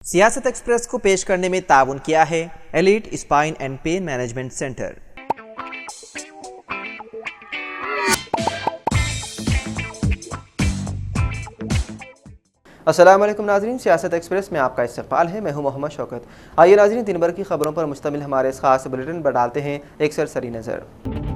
सियासत एक्सप्रेस को पेश करने में ताउन किया है elite spine and pain management centre. अस्सलाम वालेकुम नाज़रीन, सियासत एक्सप्रेस में आपका इस्तकबाल है। मैं हूं मोहम्मद शौकत। आइए नाज़रीन, दिन भर की खबरों पर मुश्तमिल हमारे इस खास बुलेटिन पर डालते हैं एक सरसरी नज़र।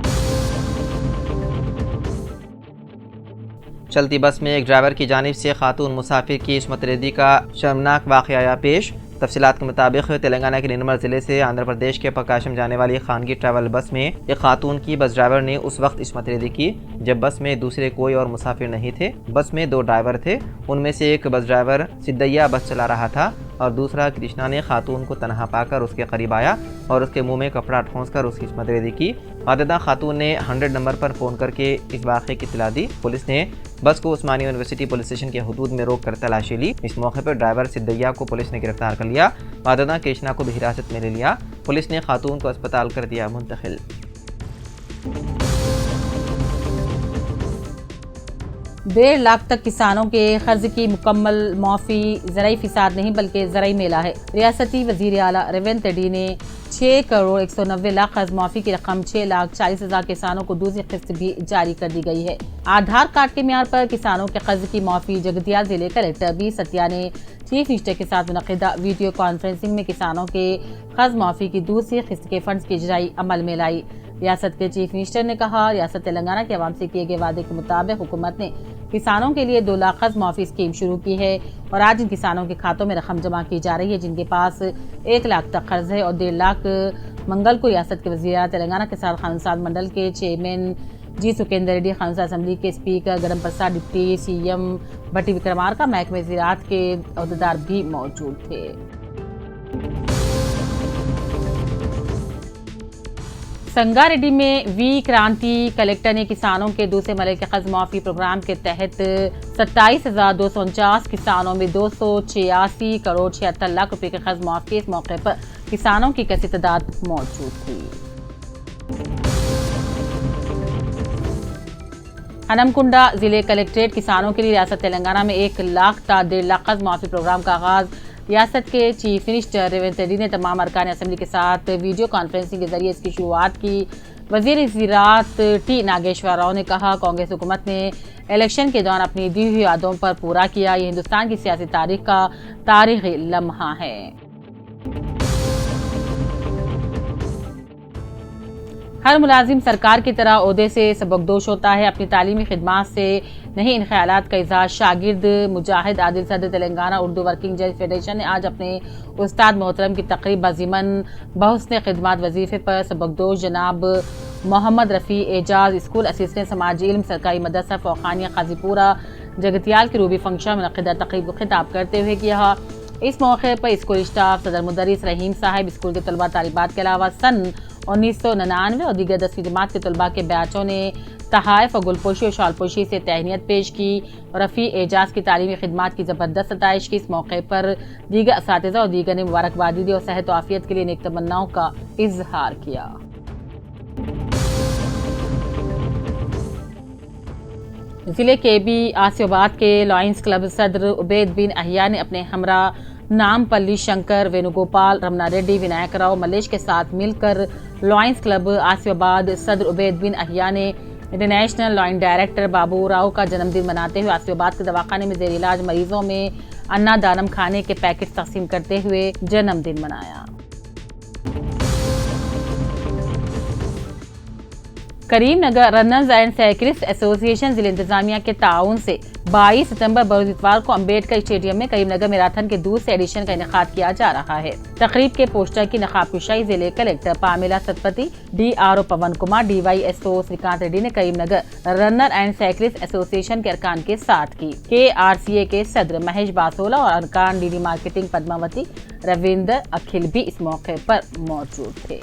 चलती बस में एक ड्राइवर की जानिब से खातून मुसाफिर की इस्मत रेजी का शर्मनाक वाक़या आया पेश। तफसीलात के मुताबिक तेलंगाना के निर्मल ज़िले से आंध्र प्रदेश के प्रकाशम जाने वाली खानगी ट्रैवल बस में एक खातून की बस ड्राइवर ने उस वक्त इस्मत रेजी की जब बस में दूसरे कोई और मुसाफिर नहीं थे। बस में दो ड्राइवर थे, उनमें से एक बस ड्राइवर सिद्धैया बस चला रहा था और दूसरा कृष्णा ने खातून को तनहा पाकर उसके करीब आया और उसके मुंह में कपड़ा ठोंसकर उसकी इस्मत रेजी की। वालिदा खातून ने 100 नंबर पर फ़ोन करके इस वाक़े की इत्तला दी। पुलिस ने बस को उस्मानिया यूनिवर्सिटी पुलिस स्टेशन के हदूद में रोक कर तलाशी ली। इस मौके पर ड्राइवर सिद्धैया को पुलिस ने गिरफ्तार कर लिया। वालिदा कृष्णा को भी हिरासत में ले लिया। पुलिस ने खातून को अस्पताल कर दिया मुंतकिल। 1.5 लाख तक किसानों के कर्ज की मुकम्मल माफ़ी ज़राई फ़िसाद नहीं बल्कि ज़राई मेला है। रियासती वज़ीर आला रेवंत रेड्डी ने 6 करोड़ 190 लाख कर्ज माफ़ी की रकम 6,40,000 किसानों को दूसरी किस्त भी जारी कर दी गई है। आधार कार्ड के म्यार पर किसानों के कर्ज की माफ़ी जगतियाल जिले कलेक्टर बी सत्या ने चीफ मिनिस्टर के साथ मुनक़िदा वीडियो कॉन्फ्रेंसिंग में किसानों के कर्ज माफ़ी की दूसरी किस्त के फंड्स की इजराई अमल में लाई। रियासत के चीफ मिनिस्टर ने कहा, रियासत तेलंगाना के अवाम से किए गए वादे के मुताबिक हुकूमत ने किसानों के लिए 2 लाख कर्ज माफ़ी स्कीम शुरू की है और आज इन किसानों के खातों में रकम जमा की जा रही है जिनके पास 1 लाख तक कर्ज है। और 1.5 लाख मंगल को रियासत के वज़ीर तेलंगाना के साथ खानसाद मंडल के चेयरमैन जी सुकेंदर रेड्डी, खानसाद असम्बली के स्पीकर गरम प्रसाद, डिप्टी सीएम भट्टी विक्रमार्का, महकमे ज़राअत के अहदेदार भी मौजूद थे। संगारेड्डी में वी क्रांति कलेक्टर ने किसानों के दूसरे मरहले के कर्ज माफी प्रोग्राम के तहत 27,249 किसानों में 286 करोड़ 76 लाख रुपए के कर्ज माफ किए। इस मौके पर किसानों की कैसी तादाद मौजूद थी। हनमकुंडा जिले कलेक्ट्रेट किसानों के लिए रियासत तेलंगाना में 1 लाख ta 1.5 लाख कर्ज माफी प्रोग्राम का आगाज रियासत के चीफ मिनिस्टर रेवंत रेड्डी ने तमाम अरकान असेंबली के साथ वीडियो कॉन्फ्रेंसिंग के जरिए इसकी शुरुआत की। वजीर ज़राअत टी नागेश्वर राव ने कहा, कांग्रेस हुकूमत ने इलेक्शन के दौरान अपनी दी हुई वादों पर पूरा किया। ये हिंदुस्तान की सियासी तारीख का तारीखी लम्हा है। हर मुलाजिम सरकार की तरह ओहदे से सबकदोश होता है, अपनी तालीमी खिदमात से नहीं इन ख्यालात का इजहार शागिर्द मुजाहिद आदिल सदर तेलंगाना उर्दू वर्किंग जज फेडरेशन ने आज अपने उस्ताद मोहतरम की तकरीब बज़ीमन बहुस्न खिदमात वजीफे पर सबकदोश जनाब मोहम्मद रफ़ी एजाज स्कूल असिस्टेंट समाजी इल्म सरकारी मदरसा फ़ौखानिया काजीपुरा जगतियाल के रूबी फंक्शन मुनक़िदा तकरीब को खिताब करते हुए किया। इस मौके पर स्कूल स्टाफ, सदर मुदर्रिस रहीम साहब, स्कूल के तलबा तालिबात के अलावा सन 1999 और दीगर 10वीं जमात के तलबा के बैचों ने तहाइफ और गुलपोशी और शालपोशी से तहनीत पेश की और रफ़ी एजाज की तालीमी खिदमात की ज़बरदस्त सताइश की। इस मौके पर दीगर असातिज़ा और दीगर ने मुबारकबादी दी और सेहत और आफियत के लिए नेक तमन्नाओं का इजहार किया। जिले के बी आसियाबाद के लॉयंस क्लब सदर उबैद बिन अहिया ने अपने हमरा नामपल्ली शंकर, वेणुगोपाल, रमना रेड्डी, विनायक राव, मलेश के साथ मिलकर लॉयंस क्लब आसियाबाद सदर उबैद बिन अहिया ने international lion director Babu Rao का जन्मदिन मनाते हुए आसियाबाद के दवाखाने में जेर इलाज मरीजों में अन्ना दानम खाने के पैकेट तकसीम करते हुए जन्मदिन मनाया। Karimnagar runners and cyclist association जिला इंतजामिया के ताउन से 22 सितंबर बरोज इतवार को अम्बेडकर स्टेडियम में करीमनगर मैराथन के दूसरे एडिशन का इनेकाद किया जा रहा है। तकरीब के पोस्टर की नकाबकुशाई जिले कलेक्टर पामिला सतपति, DRO पवन कुमार, DYSO श्रीकांत रेड्डी ने Karimnagar runner and cyclist association के अरकान के साथ की। KRCA के सदर महेश बासोला और अरकान DD मार्केटिंग पद्मावती, रविंदर, अखिल भी इस मौके पर मौजूद थे।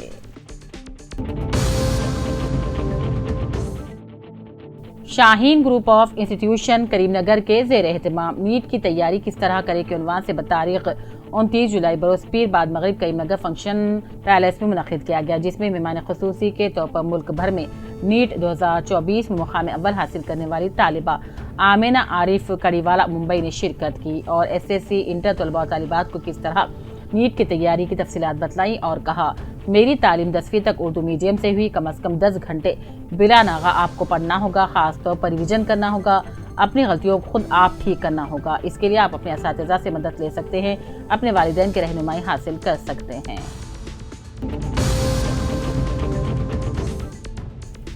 Shaheen group of institution Karimnagar के ज़ेर एहतमाम नीट की तैयारी किस तरह करे के उन्वान से बतारीख 29 जुलाई बरोज पीर बाद मगरिब कई मेगा फंक्शन पैलेस में मुनक़िद किया गया, जिसमें मेहमान ख़ुसूसी के तौर पर मुल्क भर में नीट 2024 में मुक़ाम अव्वल हासिल करने वाली तालिबा आमिना आरिफ कड़ीवाला मुंबई ने शिरकत की और SSC इंटर तलबा और तालिबात को किस तरह नीट की तैयारी की तफसीलात बतलाई और कहा, मेरी तालीम 10वीं तक उर्दू मीडियम से हुई। कम से कम 10 घंटे बिला नागा आपको पढ़ना होगा, खास तौर पर रिवीजन करना होगा, अपनी गलतियों को खुद आप ठीक करना होगा। इसके लिए आप अपने असातिज़ा से मदद ले सकते हैं, अपने वालिदैन की रहनुमाई हासिल कर सकते हैं।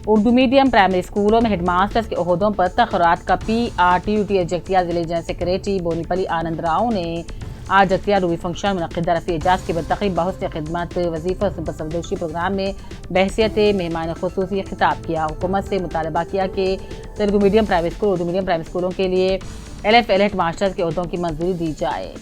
उर्दू मीडियम प्राइमरी स्कूलों में हेडमास्टर्स के ओहदों पर तखरात का PRTUT जगतिया जिले जनरल सेक्रेटरी बोनीपली आनंद राव ने आज जगतिया रूबी फंक्शन मुनक़िदा रफ़ी एजाज के बतक़ीब बहुत से खिदमत वजीफ़ा सबदोशी प्रोग्राम में बहसियत मेहमान ख़ुसूसी खिताब किया। हुकूमत से मुतालबा किया कि Telugu medium private school, Urdu medium private स्कूलों के लिए LF हेड मास्टर्स के ओहदों की मंजूरी दी जाए।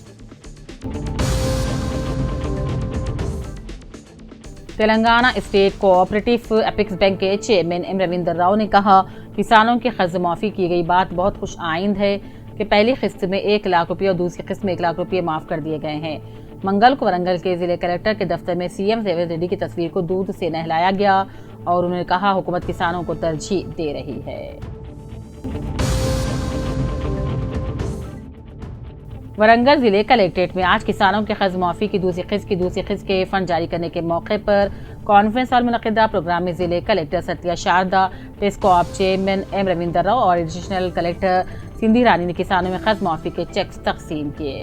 Telangana state cooperative apex bank के चेयरमैन M रविंदर राव ने कहा, किसानों की कर्ज माफ़ी की गई बात बहुत खुश आइंद है कि पहली किस्त में 1 लाख रुपये और दूसरी किस्त में 1 लाख रुपये माफ़ कर दिए गए हैं। मंगल को वरंगल के जिले कलेक्टर के दफ्तर में CM रेवंत रेड्डी की तस्वीर को दूध से नहलाया गया और उन्होंने कहा, हुकूमत किसानों को तरजीह दे रही है। वरंगल जिले कलेक्ट्रेट में आज किसानों के कर्ज माफी की दूसरी किस्त के फंड जारी करने के मौके पर कॉन्फ्रेंस हॉल मुनक़िदा प्रोग्राम में जिले collector Satya Sharada, TESCOOP chairman M Ravinder Rao और एडिशनल कलेक्टर सिंधी रानी ने किसानों में कर्ज माफी के चेक्स तकसीम किए।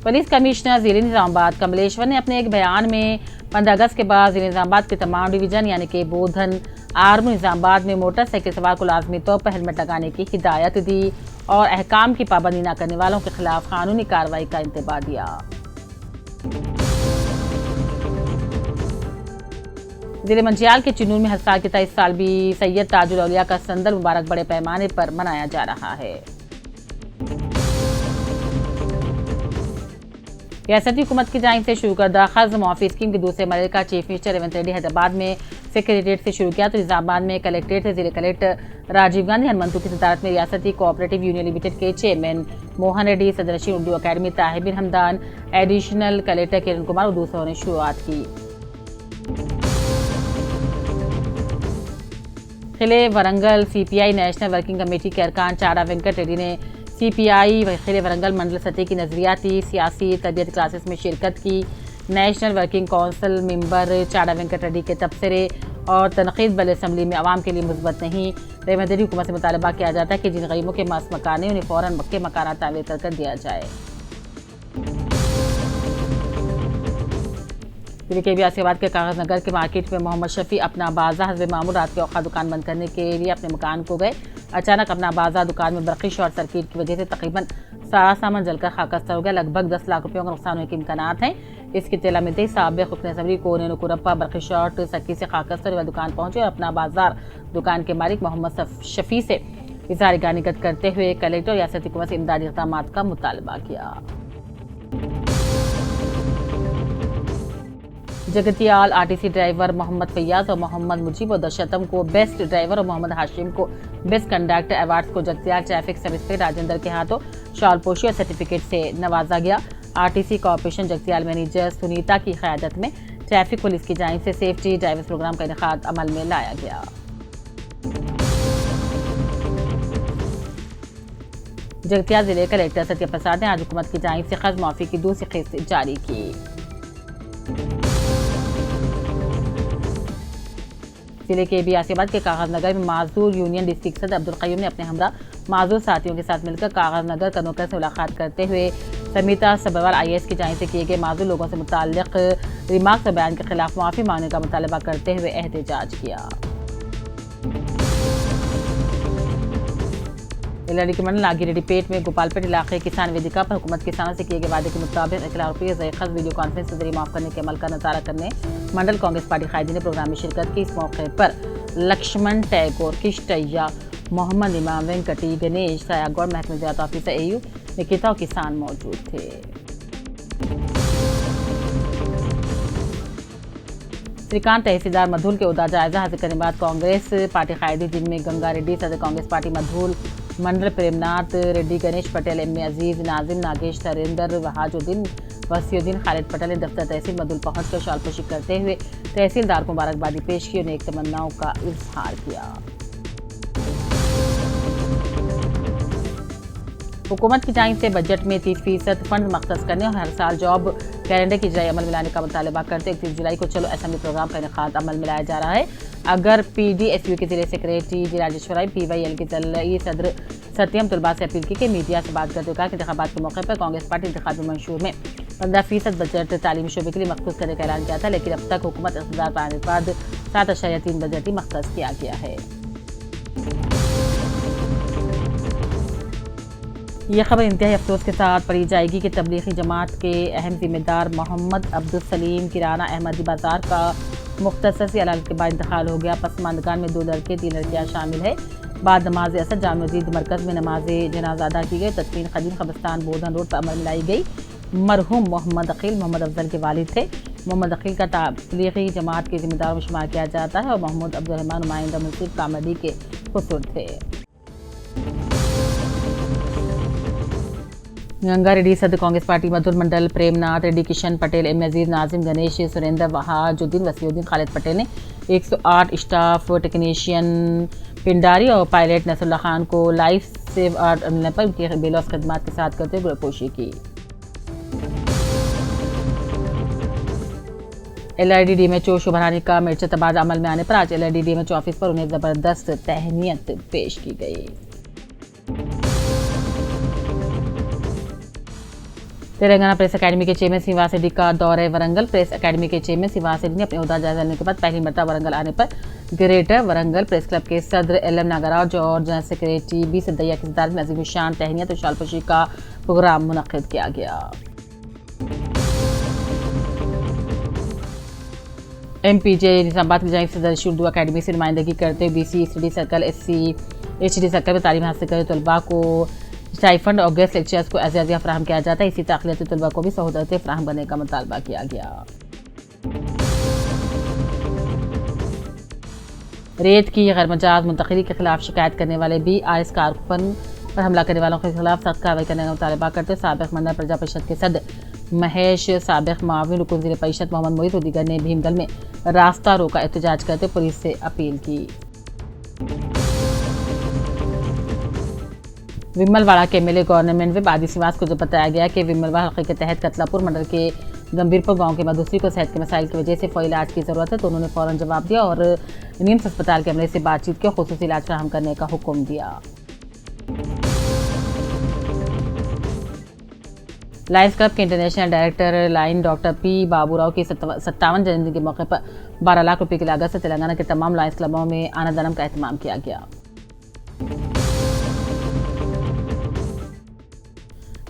पुलिस कमिश्नर जिले निजामाबाद कमलेश्वर ने अपने एक बयान में 15 अगस्त के बाद जिले निजामाबाद के तमाम डिवीजन यानी कि बोधन, आर्म निजामाबाद में मोटरसाइकिल सवार को लाजमी तौर पर हेलमेट लगाने की हिदायत दी और अहकाम की पाबंदी न करने वालों के खिलाफ कानूनी कार्रवाई का इंतबाह दिया। जिले मंचियाल के चिनूर में हस्ताल के 23 साल भी सैयद ताजुल औलिया का संदल मुबारक बड़े पैमाने पर मनाया जा रहा है। रियासती हुकूमत की जानिब से शुरू करदा कर्ज माफी स्कीम के दूसरे मरहले का चीफ मिनिस्टर रेवंत रेड्डी हैदराबाद में सेक्रेटेरिएट से शुरू किया तो निजामाबाद में कलेक्ट्रेट से जिले कलेक्टर राजीव गांधी हनुमंतु की सदारत में रियासती कोऑपरेटिव यूनियन लिमिटेड के चेयरमैन मोहन रेड्डी, सदरनशीन Urdu academy Tahibin Hamdan, additional collector Kiran Kumar और दूसरों ने शुरुआत की। खिले Warangal CPI national working committee के अरकान चाड़ा वेंकट रेड्डी ने CPI खिले वरंगल मंडल सतह की नजरियाती सियासी तरबियत क्लासेस में शिरकत की। National working council member Chada Venkat Reddy के तबसरे और तनकीद बल असम्बली में आवाम के लिए मुस्बत नहीं। रेवंत रेड्डी हुकूमत से मुतालबा किया जाता है कि जिन गरीबों के मास मकान उन्हें फौरन मक्के मकाना तामीर कर दिया जाए। जिले के बियासीबाद के कागज नगर के मार्केट में मोहम्मद शफी अपना बाजार हस्बे मामूल रात के औकात दुकान बंद करने के लिए अपने मकान को गए। अचानक अपना बाजार दुकान में बरक़ी शॉर्ट सर्किट की वजह से तकरीबन सारा सामान जलकर खाकस्तर हो गया। लगभग 10 लाख रुपयों का नुकसान होने के इम्कानात हैं। इसकी इत्तला मिलते ही साबिक़ रुकन असम्बली कोने कुरप्पा बरक़ी शॉर्ट सर्किट से खाकस्तर हुआ दुकान पहुंचे और अपना बाजार दुकान के मालिक मोहम्मद शफी से इज़हार गानीगत करते हुए कलेक्टर और रियासती हुकूमत से इमदादी इक़दाम का मुतालबा किया। जगतियाल RTC ड्राइवर मोहम्मद फैयाज और मोहम्मद मुजीब और दशतम को बेस्ट ड्राइवर और मोहम्मद हाशिम को बेस्ट कंडक्टर अवार्ड्स को Jagtial traffic sub inspector Rajendra के हाथों शॉल पोशी और सर्टिफिकेट से नवाजा गया। RTC corporation Jagtial manager Sunita की क़यादत में ट्रैफिक पुलिस की जानिब से सेफ्टी ड्राइवर्स प्रोग्राम का इनेकाद अमल में लाया गया। जगतियाल जिले कलेक्टर सत्य प्रसाद ने आज हुकूमत की जानिब से कर्ज माफी की दूसरी किस्त जारी की। जिले के बियासीबाद के कागज नगर में माजूर यूनियन डिस्ट्रिक्ट सदर अब्दुल कयूम ने अपने हमरा माजूर साथियों के साथ मिलकर कागज नगर कनौकर से मुलाकात करते हुए समिता सबरवाल IAS की जानिब से किए गए माजूर लोगों से मुताल्लिक रिमार्क्स और बयान के खिलाफ माफ़ी मांगने का मुतालबा करते हुए एहतजाज किया। इलाड़ी के मंडल नागीरेड्डीपेट में गोपालपेट इलाके किसान वेदिका पर हुकूमत किसानों से किए गए वादे के मुताबिक 1 लाख रुपये ज़यक़त वीडियो कॉन्फ्रेंस के जरिए माफ़ करने के अमल का नज़ारा करने मंडल कांग्रेस पार्टी कायदीन ने प्रोग्राम में शिरकत की। इस मौके पर लक्ष्मण टैगोर, किश्तैया, मोहम्मद इमाम, वेंकटी, गणेश, सायागौड़, महकमा ज़राअत ऑफिसर AU निकिता और किसान मौजूद थे। श्रीकांत तहसीलदार मधुल के उदा जायजा हासिल करने के बाद कांग्रेस पार्टी कायदी जिनमें गंगा रेड्डी, सदर कांग्रेस पार्टी मधुल, मंडल प्रेमनाथ रेड्डी, गणेश पटेल, एम.ए. अजीज, नाजिम, नागेश, सरेंदर, वहाजुद्दीन, वसीउद्दीन, खालिद पटेल ने दफ्तर तहसील मदुल पहुंचकर शालपोशी करते हुए तहसीलदार को मुबारकबादी पेश की और नेक तमन्नाओं का इजहार किया। हुकूमत की जानिब से बजट में 30% फंड मख्तस करने और हर साल जॉब कैलेंडर की इजराई अमल में लाने का मुतालबा करते 31 जुलाई को चलो असेंबली प्रोग्राम का इनेकाद अमल में लाया जा रहा है। अगर PDSU के जिले सेक्रेटरी जी राजेश्वराई, PYL के जिले सदर सत्यम तुलबा से अपील की कि मीडिया से बात करते हुए कहा कि इंतखाबात के मौके पर कांग्रेस पार्टी इंतखाबी मंशूर में 15% बजट तालीमी शोबे के लिए मखसूस करने का ऐलान किया था, लेकिन अब तक हुकूमत इक़्तिदार पर आने के बाद 7.3 बजट ही मखसूस किया गया है। यह खबर इंतहाई अफसोस के साथ पढ़ी जाएगी कि तबलीगी जमात के अहम जिम्मेदार मोहम्मद अब्दुल सलीम किराना अहमदी बाजार का मुख्तसर अलाल के बाद इंतकाल हो गया। पसमानदगान में 2 लड़के 3 लड़कियां शामिल है। बाद नमाज असर जाम मस्जिद मरकज़ में नमाज जनाजा अदा की गई। तदफीन कदीम कब्रिस्तान बोधन रोड पर अमल में लाई गई। मरहूम मोहम्मद अकील मोहम्मद अफजल के वालिद थे। मोहम्मद अकील का तबलीगी जमात के जिम्मेदारों में शुमार किया जाता है और मोहम्मद अब्दुल रहमान नुमाइंदा मुंसिफ कामदी के खुसूर थे। गंगा रेड्डी सदर कांग्रेस पार्टी मधुर मंडल प्रेमनाथ रेड्डी, किशन पटेल, एम अजीज, नाजिम, गणेश, सुरेंद्र, वहाजुद्दीन, वसीउद्दीन, खालिद पटेल ने 108 स्टाफ टेक्नीशियन पिंडारी और पायलट नसरुल्लाह खान को लाइफ सेव आर्ट मिलने पर उनकी बेलौस खदमात के साथ करते हुए गुरपोशी की। LIDD में चोर शुभरानी का मिर्च तबादला अमल में आने पर आज LIDD में ऑफिस पर उन्हें जबरदस्त तहनीत पेश की गई। तेलंगाना प्रेस अकेडमी के चेयरमैन श्रीनिवास रेड्डी का दौरे वरंगल। प्रेस अकेडमी के चेयरमैन श्रीनिवास रेड्डी ने अपने ओहदा जायजा लेने के बाद पहली मरतबा वरंगल आने पर ग्रेटर वरंगल प्रेस क्लब के सदर LM नागराज और जनरल सेक्रेटरी B सिद्धैया की सदारत में अजीम शान तहनीत और शालपोशी का प्रोग्राम मुनक्किद किया गया। MPJ निजामाबाद की जानिब से सदर उर्दू अकेडमी से नुमाइंदगी करते हुए BC study circle SC HD circle में तालीम हासिल करे तलबा को स्टाइफंड और गेस्ट लेक्चर्स को एजाज़िया फ्राहम किया जाता है। इसी दाखिलती तलबा को भी सहूलतें फ्राहम करने का मुतालबा किया गया। रेत की गैरमजाज मुंतकिली के खिलाफ शिकायत करने वाले BRS कारकुन पर हमला करने वालों के खिलाफ सख्त कार्रवाई करने का मुतालबा करते साबिक मंडल प्रजा परिषद के सदर महेश, साबिक माविन रुकन ज़िला परिषद मोहम्मद मोहित और दीगर ने भीमगल में रास्ता रोका एहतजाज करते पुलिस से अपील की। विमलवाड़ा के MLA गवर्नमेंट विप आदि श्रीवास को जब बताया गया कि विमलवाड़ा हल्के के तहत कतलापुर मंडल के गंभीरपुर गांव के मधुश्री को सेहत के मसाइल की वजह से फौरी इलाज की ज़रूरत है, तो उन्होंने फ़ौरन जवाब दिया और निम्स अस्पताल के अमले से बातचीत की, खुसूसी इलाज फराहम करने का हुक्म दिया। लायंस क्लब के international director line doctor P Baburao की 57 जन्मदिन के मौके पर 12 लाख रुपये की लागत से तेलंगाना के तमाम लायंस क्लबों में अन्नदान का एहतमाम किया गया।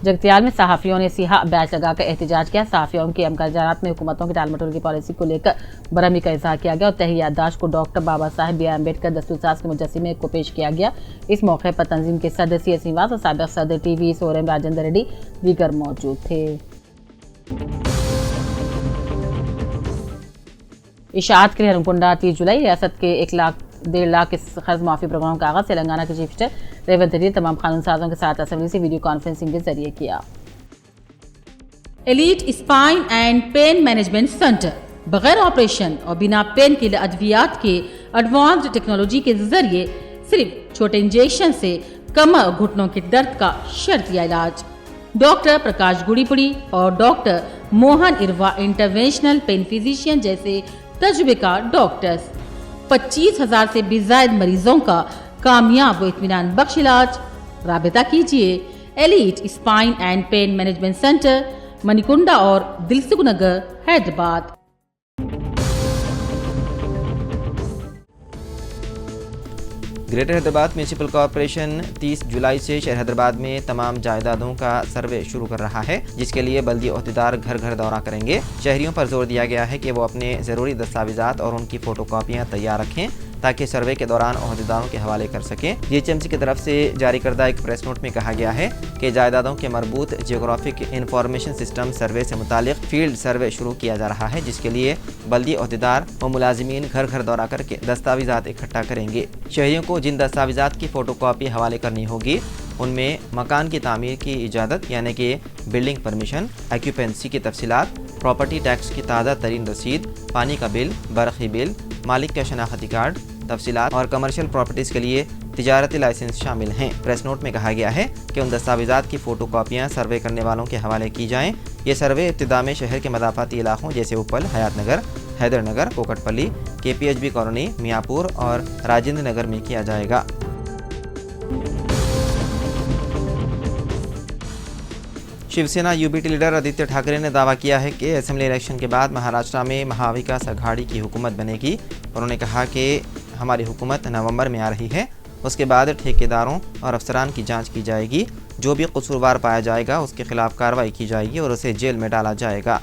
जगतियाल में सहाफ़ियों ने सिहा बैच लगाकर एहतजाज किया। सहाफ़ियों के अमकाजात में हुकूमतों की टालमटोल की पॉलिसी को लेकर बरहमी का इजहार किया गया और तहरीर याददाश्त को doctor Baba Saheb B R Ambedkar दस्तूरसाज के मुजस्सिमे को पेश किया गया। इस मौके पर तंजीम के सदर C.S. श्रीनिवास और साबिक सदर TV सोरेम राजेंद्र रेड्डी दीगर मौजूद थे। इशाअत के लिए हरमकुंडा 30 जुलाई रियासत के 1.5 लाख के कर्ज माफी प्रोग्राम का आगाज तेलंगाना के चीफ मिनिस्टर रेवंत रेड्डी तमाम कानून साजों के साथ असेंबली से वीडियो कॉन्फ्रेंसिंग के जरिए किया। Elite spine and pain management centre बगैर ऑपरेशन और बिना पेन किलर अद्वियात के एडवांस्ड टेक्नोलॉजी के जरिए सिर्फ छोटे इंजेक्शन से कमर और घुटनों के दर्द का शर्तिया इलाज। डॉक्टर प्रकाश गुड़ीपुड़ी और doctor Mohan Irva interventional pain physician जैसे तजुर्बेकार डॉक्टर्स 25,000 से भी ज्यादा मरीजों का कामयाब व इत्मीनान बख्श इलाज। राबिता कीजिए elite spine and pain management centre, Manikonda और Dilsukh Nagar, Hyderabad. Greater Hyderabad municipal corporation 30 जुलाई से शहर हैदराबाद में तमाम जायदादों का सर्वे शुरू कर रहा है, जिसके लिए बल्दी ओहदेदार घर घर दौरा करेंगे। शहरियों पर जोर दिया गया है कि वो अपने ज़रूरी दस्तावेजात और उनकी फ़ोटोकॉपियाँ तैयार रखें। ताकि सर्वे के दौरान ओहदेदारों के हवाले कर सकें। GHMC की तरफ से जारी करदा एक प्रेस नोट में कहा गया है कि जायदादों के मरबूत जियोग्राफिक इंफॉर्मेशन सिस्टम सर्वे से मुतालिक फील्ड सर्वे शुरू किया जा रहा है, जिसके लिए बल्दी ओहदेदार व मुलाजिमीन घर घर दौरा करके दस्तावेजात इकट्ठा करेंगे। शहरियों को जिन दस्तावेजात की फ़ोटोकॉपी हवाले करनी होगी उनमें मकान की तामीर की इजाज़त यानी कि बिल्डिंग परमिशन, ऑक्यूपेंसी की तफसीलात, प्रॉपर्टी टैक्स की ताज़ा तरीन रसीद, पानी का बिल, बरक़ी बिल, मालिक का शनाख्ती कार्ड, तफसीलात और कमर्शियल प्रॉपर्टीज़ के लिए तिजारती लाइसेंस शामिल हैं। प्रेस नोट में कहा गया है कि उन दस्तावेजात की फ़ोटोकॉपियाँ सर्वे करने वालों के हवाले की जाएँ। ये सर्वे इब्तिदा में शहर के मदाफ़ाती इलाकों जैसे उपल, हयात नगर, हैदर नगर, कोकटपल्ली, KPHB कॉलोनी, मियाँपुर और राजेंद्र नगर में किया जाएगा। शिवसेना UBT लीडर आदित्य ठाकरे ने दावा किया है कि असेंबली इलेक्शन के बाद महाराष्ट्र में महाविकास अघाड़ी की हुकूमत बनेगी। उन्होंने कहा कि हमारी हुकूमत नवंबर में आ रही है, उसके बाद ठेकेदारों और अफसरान की जांच की जाएगी। जो भी कसूरवार पाया जाएगा उसके खिलाफ कार्रवाई की जाएगी और उसे जेल में डाला जाएगा।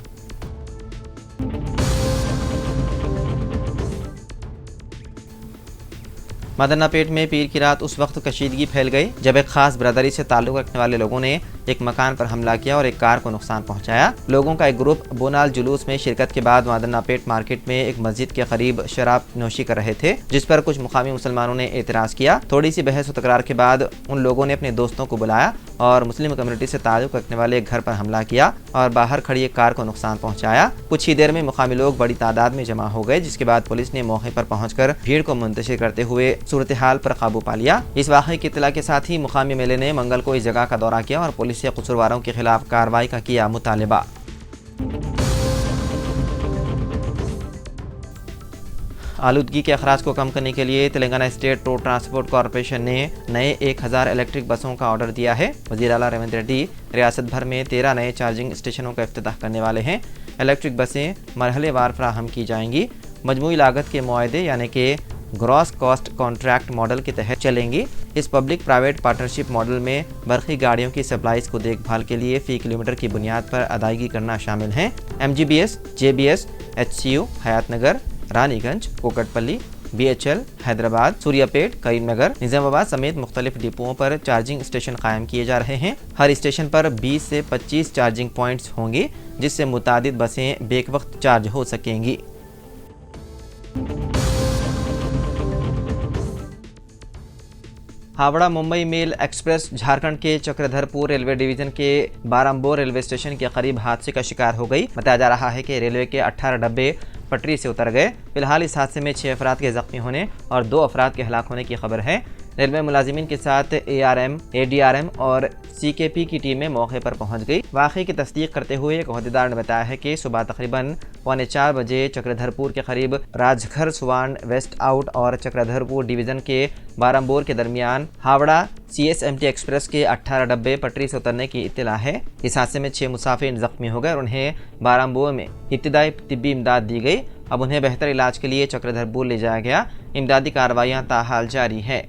मदन्नापेट में पीर की रात उस वक्त कशीदगी फैल गई जब एक खास बरदरी से ताल्लुक़ रखने वाले लोगों ने एक मकान पर हमला किया और एक कार को नुकसान पहुंचाया। लोगों का एक ग्रुप बोनाल जुलूस में शिरकत के बाद मदन्नापेट मार्केट में एक मस्जिद के करीब शराब नोशी कर रहे थे, जिस पर कुछ मुकामी मुसलमानों ने एतराज़ किया। थोड़ी सी बहस व तकरार के बाद उन लोगों ने अपने दोस्तों को बुलाया और मुस्लिम कम्युनिटी से ताल्लुक़ रखने वाले एक घर पर हमला किया और बाहर खड़ी एक कार को नुकसान पहुँचाया। कुछ ही देर में मुकामी लोग बड़ी तादाद में जमा हो गए, जिसके बाद पुलिस ने मौके पर पहुँचकर भीड़ को मुंतशिर करते हुए सूरत हाल पर काबू पा लिया। इस वाक़े की इत्तला के साथ ही मुकामी मेले ने मंगल को इस जगह का दौरा किया और पुलिस से कसूरवारों के खिलाफ कार्रवाई का किया मुतालबा। आलूदगी के अखराज को कम करने के लिए Telangana state road transport corporation ने नए 1000 इलेक्ट्रिक बसों का ऑर्डर दिया है। वज़ीर आला रेवंत रेड्डी रियासत भर में 13 नए चार्जिंग स्टेशनों का इफ्तिताह करने वाले हैं। इलेक्ट्रिक बसें मरहलेवार फराहम की जाएंगी। मजमूई लागत के मुआहदे यानी कि ग्रॉस कॉस्ट कॉन्ट्रैक्ट मॉडल के तहत चलेंगी। इस पब्लिक प्राइवेट पार्टनरशिप मॉडल में बरक़ी गाड़ियों की सप्लाईज को देखभाल के लिए फ़ी किलोमीटर की बुनियाद पर अदायगी करना शामिल हैं। MGBS, JBS, HCU, हयात नगर, रानीगंज, कोकटपल्ली, BHL, हैदराबाद, सूर्यापेट, करीमनगर, निज़ामाबाद समेत मुख्तलिफ डिपोओं पर चार्जिंग स्टेशन कायम किए जा रहे हैं। हर स्टेशन पर 20 से 25 चार्जिंग पॉइंट्स होंगे, जिससे मुतादिद बसें बेक वक्त चार्ज हो सकेंगी। हावड़ा मुंबई मेल एक्सप्रेस झारखंड के चक्रधरपुर रेलवे डिवीजन के बारम्बोर रेलवे स्टेशन के करीब हादसे का शिकार हो गई। बताया जा रहा है कि रेलवे के 18 डब्बे पटरी से उतर गए। फिलहाल इस हादसे में 6 अफराद के जख्मी होने और 2 अफराद के हलाक होने की खबर है। रेलवे मुलाजिमीन के साथ ARM, ADRM और CKP की टीमें मौके पर पहुंच गई। वाक़े की तस्दीक करते हुए एक अहदेदार ने बताया है कि सुबह तकरीबन 3:45 बजे चक्रधरपुर के करीब राजघर सुवान वेस्ट आउट और चक्रधरपुर डिवीज़न के बारम्बोर के दरमियान हावड़ा CSMT एक्सप्रेस के 18 डब्बे पटरी से उतरने की इत्तला है। इस हादसे में 6 मुसाफिर जख्मी हो गए और उन्हें बारम्बोर में इब्तिदाई तिब्बी इमदाद दी गई। अब उन्हें बेहतर इलाज के लिए चक्रधरपुर ले जाया गया। इमदादी कार्रवाइयाँ ताहाल जारी है।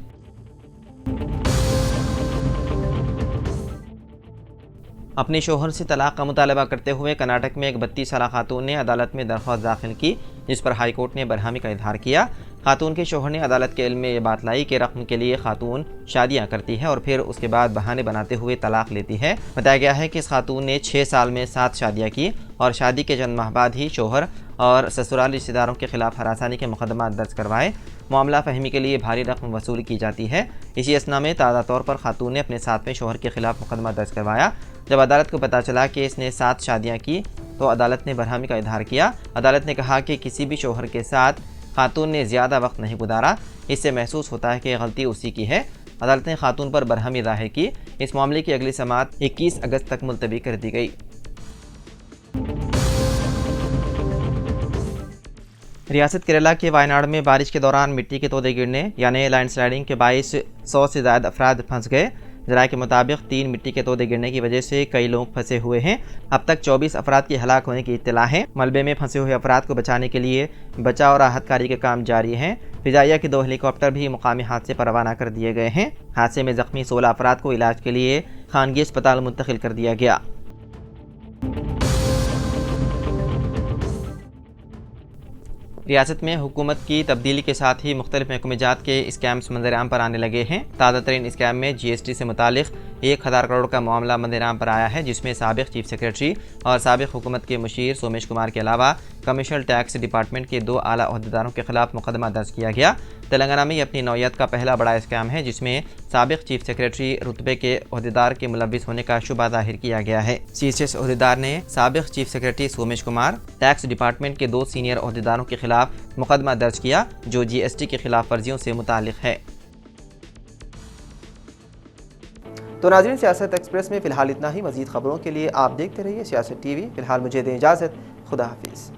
अपने शोहर से तलाक का मुतालबा करते हुए कर्नाटक में एक 32 साला खातून ने अदालत में दरख्वास्त दाखिल की, जिस पर हाई कोर्ट ने बरहमी का इजहार किया। खातून के शोहर ने अदालत के इल्म में ये बात लाई कि रक़्म के लिए खातून शादियां करती है और फिर उसके बाद बहाने बनाते हुए तलाक लेती है। बताया गया है कि इस खातून ने 6 साल में 7 शादियां की और शादी के चंद माह बाद ही शोहर और ससुराल रिश्तेदारों के खिलाफ हरासानी के मुकदमा दर्ज करवाए। मामला फहमी के लिए भारी रकम वसूली की जाती है। इसी असना में ताज़ा तौर पर खातून ने अपने सातवें शोहर के खिलाफ मुकदमा दर्ज करवाया। जब अदालत को पता चला कि इसने 7 शादियां की तो अदालत ने बरहमी का इजहार किया। अदालत ने कहा कि किसी भी शोहर के साथ खातून ने ज़्यादा वक्त नहीं गुजारा, इससे महसूस होता है कि गलती उसी की है। अदालत ने खातून पर बरहमी जाहिर की। इस मामले की अगली समाअत 21 अगस्त तक मुलतवी कर दी गई। रियासत केरला के वायनाड में बारिश के दौरान मिट्टी के तोदे गिरने यानी लैंडस्लाइडिंग के बाइस 100 से ज़्यादा अफराद फंस गए। ज़राए के मुताबिक 3 मिट्टी के तोदे गिरने की वजह से कई लोग फंसे हुए हैं। अब तक 24 अफराद की हलाक होने की इत्तला है। मलबे में फंसे हुए अफराद को बचाने के लिए बचाव और राहत कार्य के काम जारी हैं। फिजाइया के 2 हेलीकॉप्टर भी मुकामी हादसे पर रवाना कर दिए गए हैं। हादसे में ज़ख्मी 16 अफराद को इलाज के लिए खानगी अस्पताल मुंतकिल कर दिया गया। रियासत में हुकूमत की तब्दीली के साथ ही मुख्तलिफ महकमेजात के स्कैम्स मंजर-आम पर आने लगे हैं। ताज़ा तरीन स्कैम में GST से मुतालिक 1000 करोड़ का मामला मंजर-आम पर आया है, जिसमें साबिक चीफ सेक्रेटरी और साबिक हुकूमत के मुशीर सोमेश कुमार के अलावा कमर्शियल टैक्स डिपार्टमेंट के 2 आला ओहदेदारों के खिलाफ मुकदमा दर्ज किया गया। तेलंगाना में ये अपनी नौयत का पहला बड़ा स्कैम है जिसमें साबिक चीफ सेक्रेटरी रुतबे के ओहदेदार के मुलविस होने का शुबा जाहिर किया गया है। CSS ओहदेदार ने साबिक chief secretary Somesh Kumar, tax department के 2 सीनियर ओहदेदारों के खिलाफ मुकदमा दर्ज किया जो GST की खिलाफ वर्जियों से मुतालिक है। तो नाज़रीन, सियासत एक्सप्रेस में फ़िलहाल इतना ही। मज़ीद खबरों के लिए आप देखते रहिए सियासत TV। फ़िलहाल मुझे दें इजाज़त। खुदा हाफिज़।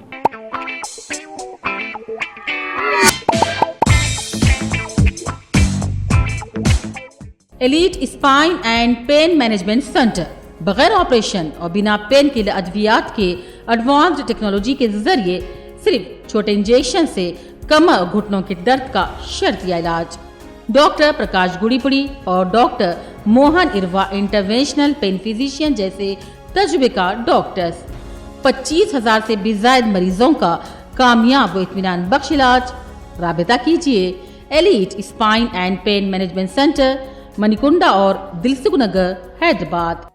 Elite spine and pain management centre बगैर ऑपरेशन और बिना पेन किलर अद्वियात के एडवांस्ड टेक्नोलॉजी के जरिए सिर्फ छोटे इंजेक्शन से कमर और घुटनों के दर्द का शर्तिया इलाज। डॉक्टर प्रकाश गुड़ीपुड़ी और doctor Mohan Irva interventional pain physician जैसे तजुर्बेकार डॉक्टर्स 25,000 से भी ज्यादा मरीजों का कामयाब व इत्मीनान बख्श इलाज। राबिता कीजिए elite spine and pain management centre, Manikonda और दिलसुख नगर, हैदराबाद।